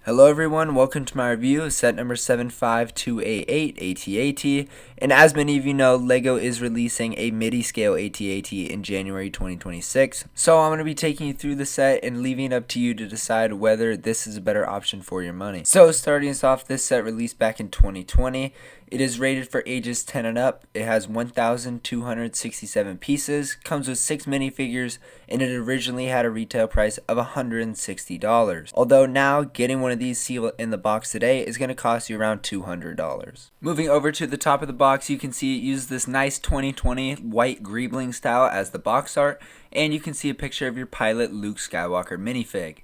Hello everyone, welcome to my review of set number 75288 AT-AT, and as many of you know, LEGO is releasing a MIDI scale AT-AT in January 2026, so I'm going to be taking you through the set and leaving it up to you to decide whether this is a better option for your money. So starting us off, this set released back in 2020. It is rated for ages 10 and up. It has 1,267 pieces, comes with 6 minifigures, and it originally had a retail price of $160. Although now, getting one of these sealed in the box today is going to cost you around $200. Moving over to the top of the box, you can see it uses this nice 2020 white greebling style as the box art, and you can see a picture of your pilot Luke Skywalker minifig.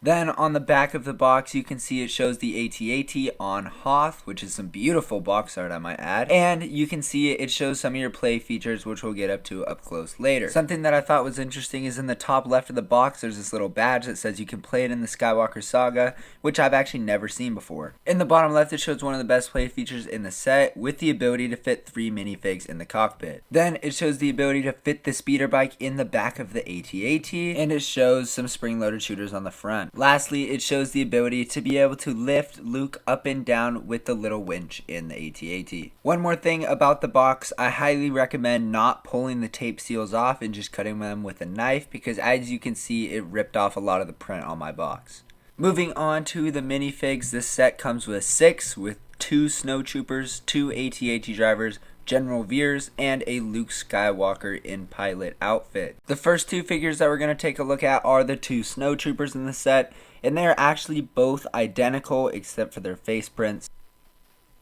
Then on the back of the box, you can see it shows the AT-AT on Hoth, which is some beautiful box art I might add. And you can see it shows some of your play features, which we'll get up to up close later. Something that I thought was interesting is in the top left of the box, there's this little badge that says you can play it in the Skywalker Saga, which I've actually never seen before. In the bottom left, it shows one of the best play features in the set, with the ability to fit 3 minifigs in the cockpit. Then it shows the ability to fit the speeder bike in the back of the AT-AT, and it shows some spring-loaded shooters on the front. Lastly, it shows the ability to be able to lift Luke up and down with the little winch in the AT-AT. One more thing about the box, I highly recommend not pulling the tape seals off and just cutting them with a knife, because as you can see, it ripped off a lot of the print on my box. Moving on to the minifigs, this set comes with 6, with 2 snowtroopers, 2 AT-AT drivers, General Veers, and a Luke Skywalker in pilot outfit. The first 2 figures that we're going to take a look at are the 2 snowtroopers in the set, and they're actually both identical except for their face prints.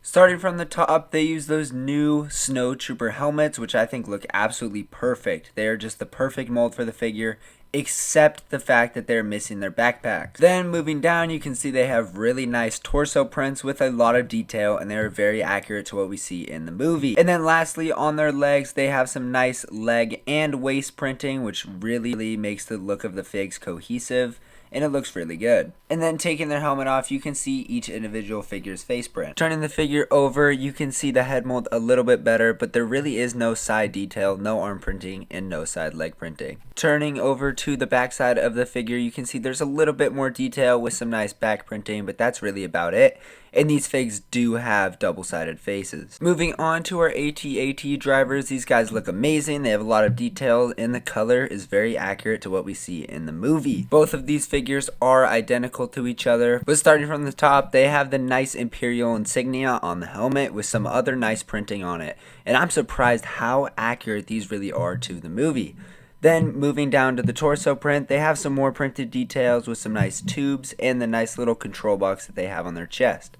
Starting from the top, they use those new snowtrooper helmets, which I think look absolutely perfect. They are just the perfect mold for the figure, except the fact that they're missing their backpacks. Then moving down, you can see they have really nice torso prints with a lot of detail, and they're very accurate to what we see in the movie. And then lastly, on their legs, they have some nice leg and waist printing, which really makes the look of the figs cohesive, and it looks really good. And then taking their helmet off, you can see each individual figure's face print. Turning the figure over, you can see the head mold a little bit better, but there really is no side detail, no arm printing, and no side leg printing. Turning over to the back side of the figure, you can see there's a little bit more detail with some nice back printing, but that's really about it. And these figs do have double-sided faces. Moving on to our AT-AT drivers, these guys look amazing. They have a lot of detail, and the color is very accurate to what we see in the movie. Both of these figures are identical to each other, but starting from the top, they have the nice Imperial insignia on the helmet with some other nice printing on it. And I'm surprised how accurate these really are to the movie. Then moving down to the torso print, they have some more printed details with some nice tubes and the nice little control box that they have on their chest.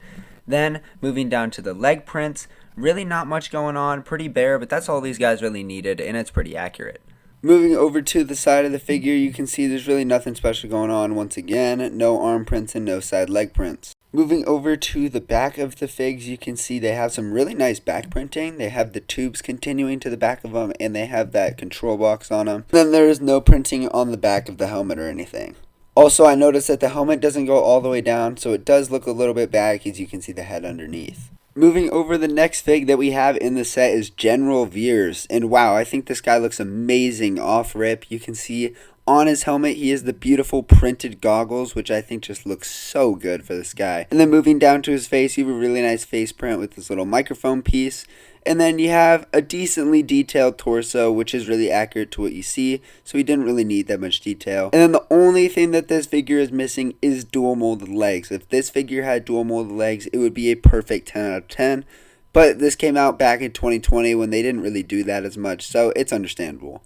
Then moving down to the leg prints, really not much going on, pretty bare, but that's all these guys really needed, and it's pretty accurate. Moving over to the side of the figure, you can see there's really nothing special going on once again, no arm prints and no side leg prints. Moving over to the back of the figs, you can see they have some really nice back printing. They have the tubes continuing to the back of them, and they have that control box on them. Then there is no printing on the back of the helmet or anything. Also, I noticed that the helmet doesn't go all the way down, so it does look a little bit baggy as you can see the head underneath. Moving over, the next fig that we have in the set is General Veers, and wow, I think this guy looks amazing off rip. You can see on his helmet, he has the beautiful printed goggles, which I think just looks so good for this guy. And then moving down to his face, you have a really nice face print with this little microphone piece. And then you have a decently detailed torso, which is really accurate to what you see, so he didn't really need that much detail. And then the only thing that this figure is missing is dual molded legs. If this figure had dual molded legs, it would be a perfect 10 out of 10. But this came out back in 2020 when they didn't really do that as much, so it's understandable.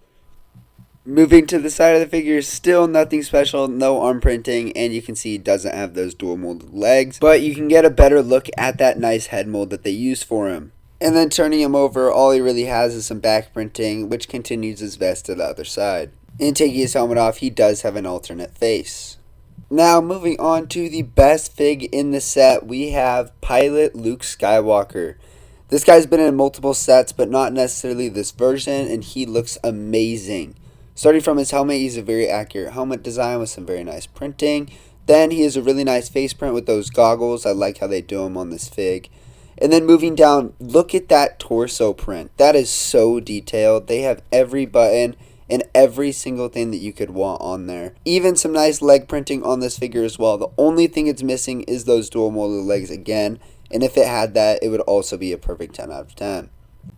Moving to the side of the figure, still nothing special, no arm printing, and you can see he doesn't have those dual molded legs, but you can get a better look at that nice head mold that they used for him. And then turning him over, all he really has is some back printing, which continues his vest to the other side. And taking his helmet off, he does have an alternate face. Now moving on to the best fig in the set, we have Pilot Luke Skywalker. This guy's been in multiple sets, but not necessarily this version, and he looks amazing. Starting from his helmet, he's a very accurate helmet design with some very nice printing. Then he has a really nice face print with those goggles. I like how they do them on this fig. And then moving down, look at that torso print. That is so detailed. They have every button and every single thing that you could want on there. Even some nice leg printing on this figure as well. The only thing it's missing is those dual molded legs again. And if it had that, it would also be a perfect 10 out of 10.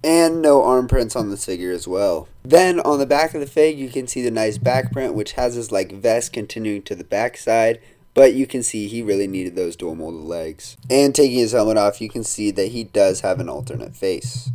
And no arm prints on this figure as well. Then on the back of the fig, you can see the nice back print, which has his like vest continuing to the back side. But you can see he really needed those dual molded legs. And taking his helmet off, you can see that he does have an alternate face.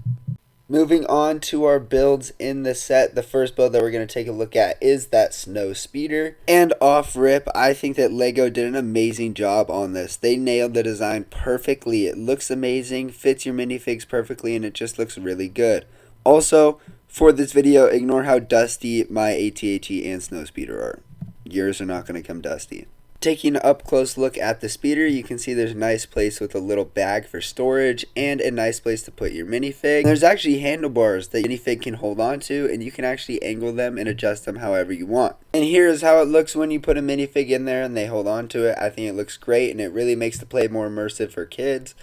Moving on to our builds in the set, the first build that we're going to take a look at is that Snow Speeder. And off rip, I think that LEGO did an amazing job on this. They nailed the design perfectly. It looks amazing, fits your minifigs perfectly, and it just looks really good. Also, for this video, ignore how dusty my AT-AT and Snow Speeder are. Yours are not going to come dusty. Taking an up close look at the speeder, you can see there's a nice place with a little bag for storage and a nice place to put your minifig. And there's actually handlebars that minifig can hold on to, and you can actually angle them and adjust them however you want. And here's how it looks when you put a minifig in there and they hold on to it. I think it looks great, and it really makes the play more immersive for kids.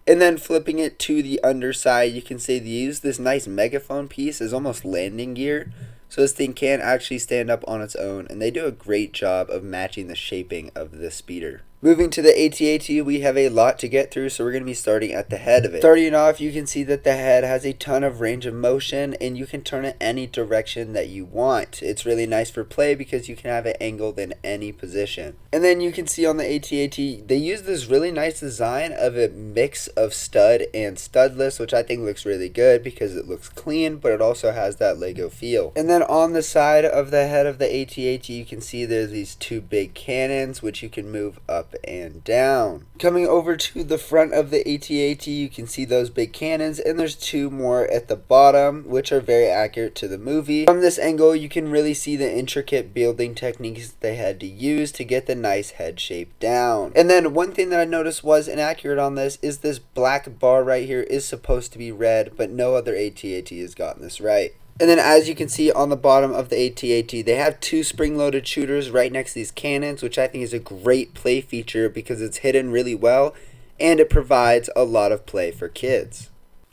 And then flipping it to the underside, you can see they use this nice megaphone piece as almost landing gear. So this thing can actually stand up on its own, and they do a great job of matching the shaping of the speeder. Moving to the AT-AT, we have a lot to get through, so we're going to be starting at the head of it. Starting off, you can see that the head has a ton of range of motion, and you can turn it any direction that you want. It's really nice for play because you can have it angled in any position. And then you can see on the AT-AT, they use this really nice design of a mix of stud and studless, which I think looks really good because it looks clean, but it also has that LEGO feel. And then on the side of the head of the AT-AT, you can see there's these two big cannons, which you can move up and down. Coming over to the front of the AT-AT, you can see those big cannons, and there's two more at the bottom, which are very accurate to the movie. From this angle, you can really see the intricate building techniques they had to use to get the nice head shape down. And then one thing that I noticed was inaccurate on this is this black bar right here is supposed to be red, but no other AT-AT has gotten this right. And then as you can see on the bottom of the AT-AT, they have two spring-loaded shooters right next to these cannons, which I think is a great play feature because it's hidden really well and it provides a lot of play for kids.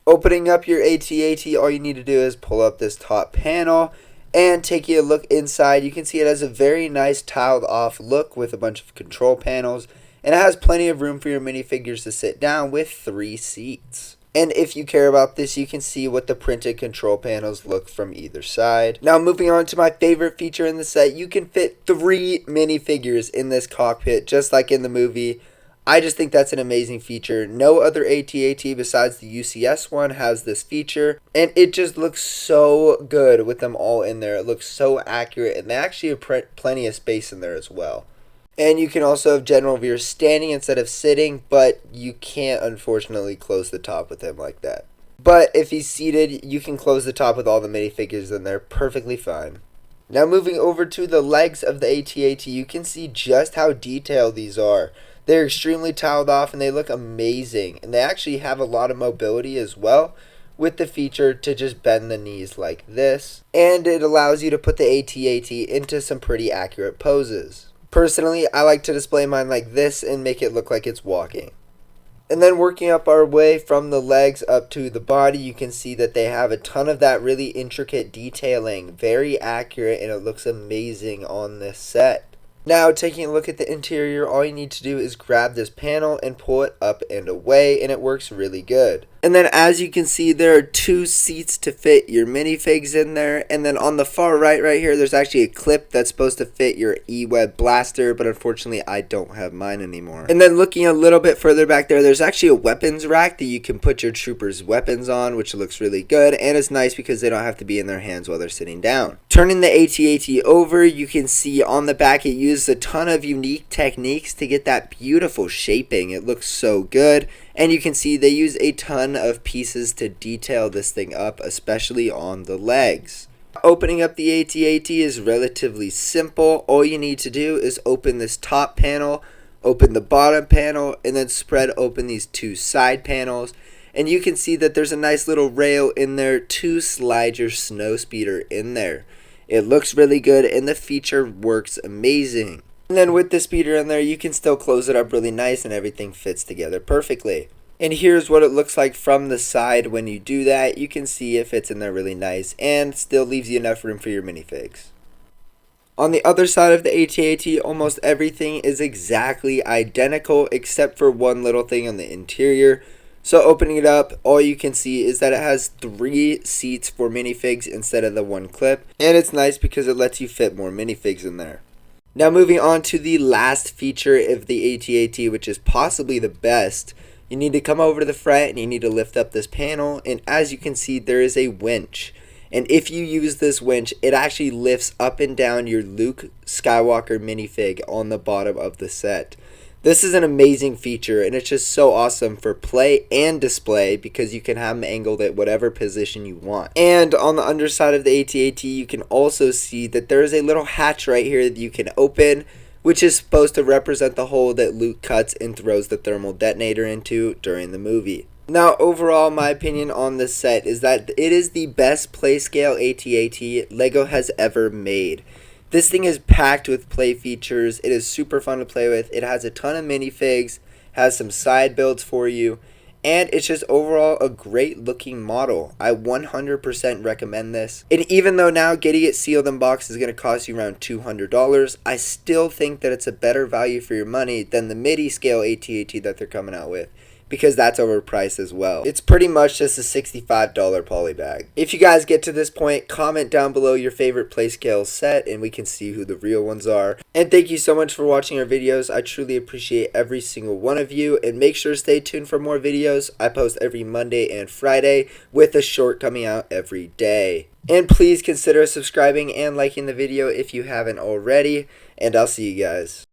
Opening up your AT-AT, all you need to do is pull up this top panel and taking a look inside. You can see it has a very nice tiled off look with a bunch of control panels, and it has plenty of room for your minifigures to sit down with 3 seats. And if you care about this, you can see what the printed control panels look from either side. Now moving on to my favorite feature in the set, you can fit 3 minifigures in this cockpit just like in the movie. I just think that's an amazing feature. No other AT-AT besides the UCS one has this feature, and it just looks so good with them all in there. It looks so accurate, and they actually have plenty of space in there as well. And you can also have General Veer standing instead of sitting, but you can't unfortunately close the top with him like that. But if he's seated, you can close the top with all the minifigures and they're perfectly fine. Now moving over to the legs of the AT-AT, you can see just how detailed these are. They're extremely tiled off and they look amazing. And they actually have a lot of mobility as well, with the feature to just bend the knees like this. And it allows you to put the AT-AT into some pretty accurate poses. Personally, I like to display mine like this and make it look like it's walking. And then working up our way from the legs up to the body, you can see that they have a ton of that really intricate detailing. Very accurate, and it looks amazing on this set. Now, taking a look at the interior, all you need to do is grab this panel and pull it up and away, and it works really good. And then as you can see, there are 2 seats to fit your minifigs in there. And then on the far right here, there's actually a clip that's supposed to fit your E-Web blaster, but unfortunately I don't have mine anymore. And then looking a little bit further back there, there's actually a weapons rack that you can put your troopers' weapons on, which looks really good. And it's nice because they don't have to be in their hands while they're sitting down. Turning the AT-AT over, you can see on the back it uses a ton of unique techniques to get that beautiful shaping. It looks so good. And you can see they use a ton of pieces to detail this thing up, especially on the legs. Opening up the AT-AT is relatively simple. All you need to do is open this top panel, open the bottom panel, and then spread open these 2 side panels. And you can see that there's a nice little rail in there to slide your Snow Speeder in there. It looks really good and the feature works amazing. And then with the speeder in there, you can still close it up really nice and everything fits together perfectly. And here's what it looks like from the side when you do that. You can see it fits in there really nice and still leaves you enough room for your minifigs. On the other side of the AT-AT, almost everything is exactly identical except for one little thing on the interior. So opening it up, all you can see is that it has 3 seats for minifigs instead of the 1 clip. And it's nice because it lets you fit more minifigs in there. Now moving on to the last feature of the AT-AT, which is possibly the best. You need to come over to the front and you need to lift up this panel, and as you can see there is a winch. And if you use this winch, it actually lifts up and down your Luke Skywalker minifig on the bottom of the set. This is an amazing feature, and it's just so awesome for play and display because you can have them angled at whatever position you want. And on the underside of the AT-AT, you can also see that there is a little hatch right here that you can open, which is supposed to represent the hole that Luke cuts and throws the thermal detonator into during the movie. Now, overall, my opinion on this set is that it is the best play-scale AT-AT LEGO has ever made. This thing is packed with play features. It is super fun to play with. It has a ton of minifigs, has some side builds for you, and it's just overall a great looking model. I 100% recommend this. And even though now getting it sealed in box is going to cost you around $200, I still think that it's a better value for your money than the MIDI scale AT-AT that they're coming out with, because that's overpriced as well. It's pretty much just a $65 poly bag. If you guys get to this point, comment down below your favorite Playscale set and we can see who the real ones are. And thank you so much for watching our videos. I truly appreciate every single one of you, and make sure to stay tuned for more videos. I post every Monday and Friday with a short coming out every day. And please consider subscribing and liking the video if you haven't already, and I'll see you guys.